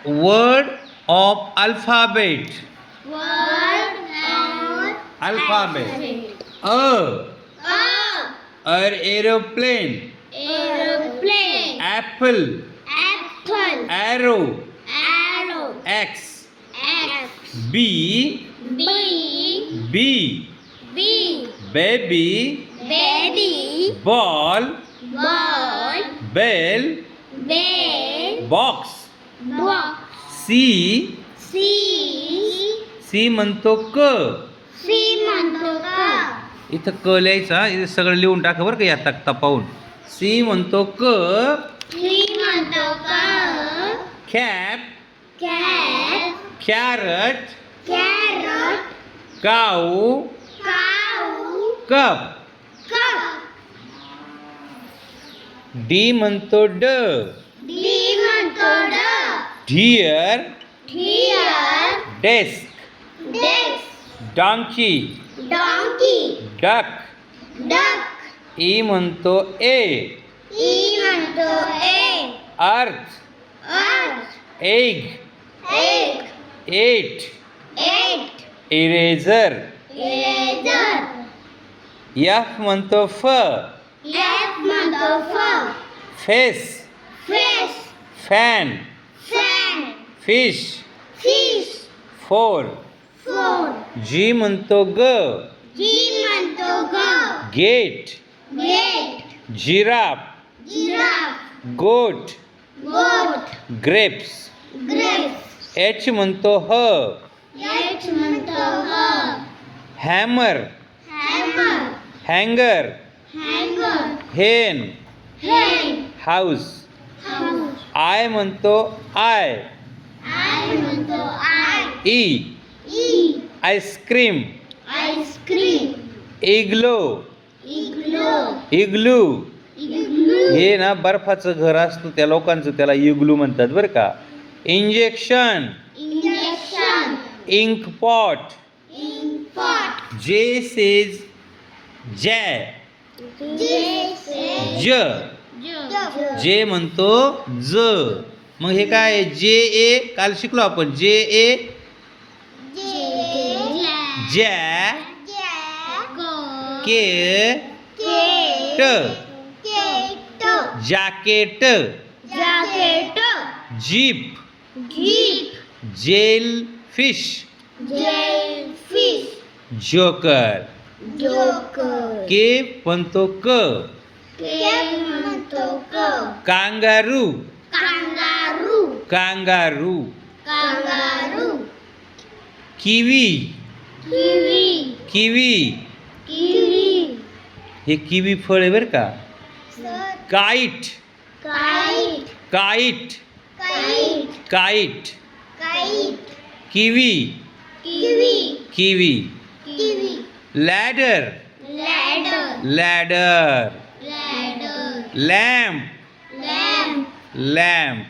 Word of alphabet. Word of Alphabet. A. Aeroplane. Aeroplane. Apple. Apple. Arrow. Arrow. X. X. B. B. B. B. Baby. Baby. Ball. Ball. Bell. Bell. Box. Box. C. C. C म्हणतो क. C म्हणतो का? इथं क लिहायचा. इथे सगळं लिहून टाका बरं का या तक्ता पाहून. C म्हणतो क. C म्हणतो का? Cat. Cat. Carrot. Carrot. Cow. Cow. Cup. Cup. D म्हणतो ड. D म्हणतो duck. Deer. Deer. Desk. Desk. Donkey. Donkey. Duck. Duck. E म्हणतो ए. E म्हणतो egg. Earth. Earth. Egg. Egg. Eight. Eight. Eraser. Eraser. F म्हणतो फ. F म्हणतो fur. Face. Fish. Fan. Fan. Fish. Fish. Four. Four. G म्हणतो ग. G म्हणतो go. Gate. Gate. Giraffe. Giraffe. Goat. Goat. Grapes. Grapes. H म्हणतो ह. H म्हणतो hug. Hammer. Hammer. हँगर. Hanger. हेन. Hen. हाऊस. House. आय म्हणतो आय. I म्हणतो I. E. E. Ice cream. Ice cream. इग्लो. Igloo. Igloo. Igloo. हे ना बर्फाचं घर असतं त्या लोकांचं त्याला इग्लू म्हणतात बरं का. Injection. Injection. Ink pot. Ink pot. J says जॅ. ज. जे म्हणतो ज. मग हे काय जे ए काल शिकलो आपण. जे ए जॅ के ट. Jacket. Jacket. Jeep. Jeep. Jellyfish. Jellyfish. Joker. Joker. K म्हणतो क. Cat म्हणतो क. Kangaroo. Kangaroo. Kangaroo. Kangaroo. Kiwi. Kiwi. Kiwi. Kiwi. हे किवी फळ आहे बरं का. Kite. Kite. Kite. Kite. Kite. Kite. Kiwi. Kiwi. Kiwi. Kiwi. Ladder. Ladder. Ladder. Ladder. Lamp. Lamp. Lamp.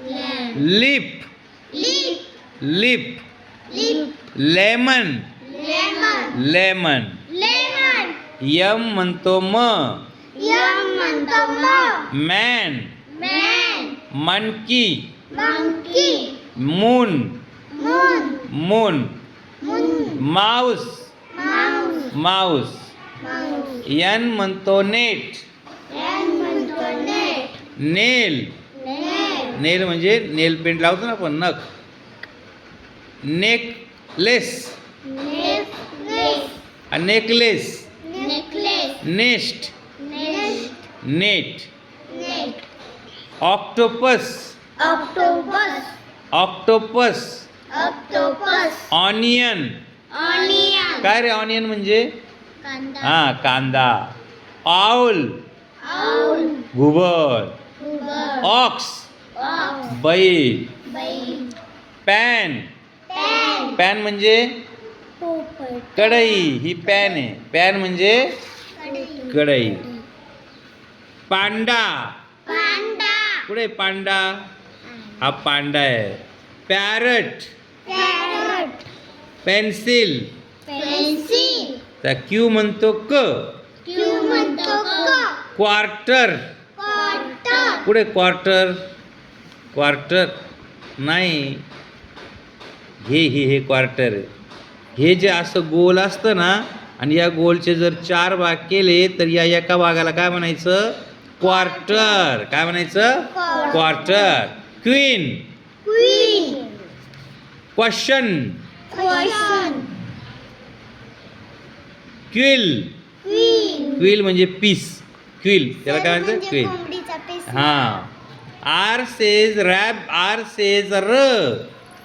Lamp. Lip. Lip. Lip. Lip. Lemon. Lemon. Lemon. Lemon. M म्हणतो म. Yum म्हणतो म. Man. Man. Monkey. Monkey. Moon. Moon. Moon. Moon. Mouse. Mouse. Mouse. Mouse. N म्हणतो net. Ant म्हणतो net. नेल. Nail. नेल म्हणजे नेल paint लावतो ना आपण नख. Necklace. Necklace. Necklace. Necklace. Nest. Nest. Net. Net. Octopus. Octopus. Octopus. Octopus. Onion. Onion. काय रे onion म्हणजे. Kanda. हा कांदा. आऊल. Owl. घुबड. Bird. ऑक्स. Ox. बैल. Baby. पॅन. Pen. पॅन म्हणजे Poppet. कढई. ही पॅन आहे. पॅन म्हणजे कढई. पांडा. Panda. पुढे पांडा. हा पांडा आहे. पॅरट. Parrot. पेन्सिल. Pencil. त्या क्यू म्हणतो क. Q म्हणतो क. क्वार्टर. Quarter. पुढे क्वार्टर. क्वार्टर. नाही, हे क्वार्टर आहे. हे जे असं गोल असतं ना, आणि या गोलचे जर 4 भाग केले तर या एका भागाला काय म्हणायचं? क्वार्टर. काय म्हणायचं? Quarter. Queen. Queen. Question. Question. Quill. Queen. Quill म्हणजे पीस. क्विल त्याला काय म्हणतात? क्विल. कोंबडीचा पीस. हां. आर सेज रॅब. आर सेज र.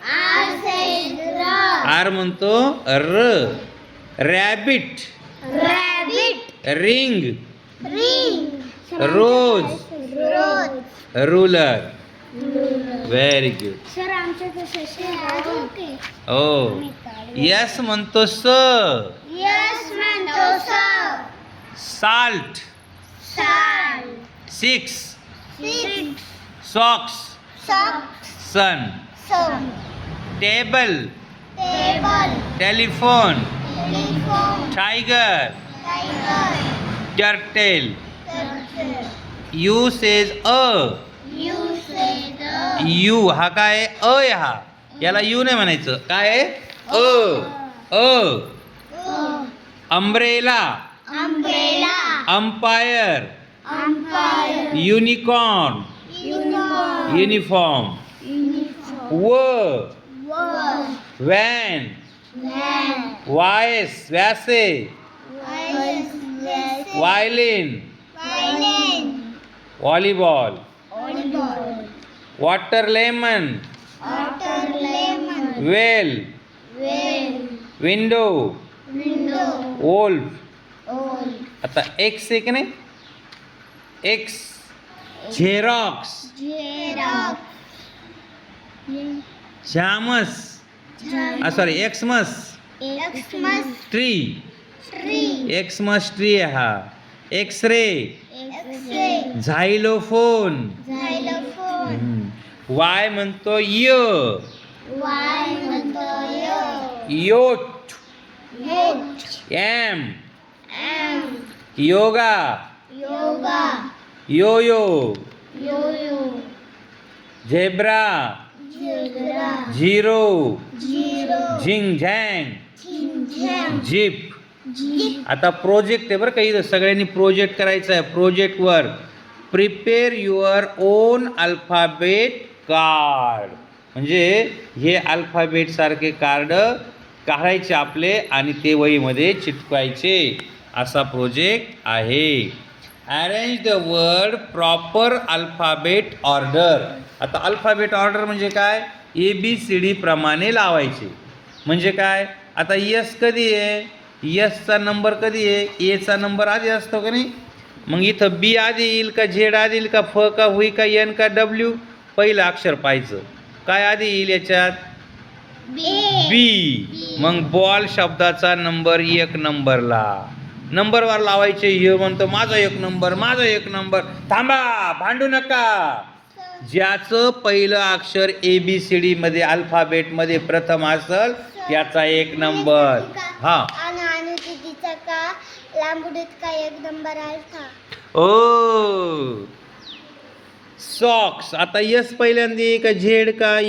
R says आर म्हणतो र. Rabbit. rabbit. Ring. Ring. Rose. Rose. Ruler. Very good. Sir आमच्या तसं ओ. यस म्हणतो स. यस म्हणतो sir. Salt. Salt. 6. 6. Socks. Socks. Sun. Sun. Table. Table. Telephone. Telephone. Tiger. Tiger. Turtle. Turtle. U says a. You say the. You हा काय आहे? अ आहे हा. याला यू नाही म्हणायचं. काय आहे? अ. Umbrella. Umbrella. Umpire. Umpire. Unicorn. Unicorn. Uniform. Uniform. व. Word. व्हॅन. Van. वायस. व्यासे. Vessel. Violin. Violin. Volleyball. Volleyball. Water lemon. Water. Lemon. Well. Well. Window. Window. Wolf. Owl. आता एक्स आहे की नाही? एक्स. झेरॉक्स. Xerox. जामस. Sorry Xmas Xmas. Tree. Tree. Xmas tree आहे हा. X ray. X-ray. Xylophone. Xylophone. Y म्हणतो य. Y म्हणतो yo. Yacht. Yoke. M. M. Yoga. Yoga. Yoyo. Yo-yo. Zebra. Zebra. Zero. Zero. झिंग झँग. Chin-chan. जीप. Jeep. आता project आहे बरं का, इथं सगळ्यांनी प्रोजेक्ट करायचा आहे. प्रोजेक्टवर prepare your own alphabet card. म्हणजे हे अल्फाबेट सारखे कार्ड काढायचे आपले आणि ते वहीमध्ये चिटकवायचे. असा प्रोजेक्ट आहे. Arrange the word proper alphabet order. आता अल्फाबेट ऑर्डर म्हणजे काय? ABCD प्रमाणे लावायचे. म्हणजे काय? आता यस कधी आहे? यसचा नंबर कधी आहे? एचा नंबर आधी असतो का नाही? मग इथं बी आधी येईल का झेड आधी येईल का फ का हुई का एन का डब्ल्यू? पहिलं अक्षर पाहायचं. काय आधी येईल याच्यात? बी. मग बॉल शब्दाचा नंबर 1 नंबरला. नंबरवर लावायचे. हे म्हणतो माझा 1 नंबर, माझा 1 नंबर. थांबा, भांडू नका. ज्याचं पहिलं अक्षर ABCD मध्ये अल्फाबेटमध्ये प्रथम असेल त्याचा 1 नंबर. हा. आणि तिचा का लांबुडीत का 1 नंबर आलता. ओ. सॉक्स. आता यस पहिल्यांदा का झेड का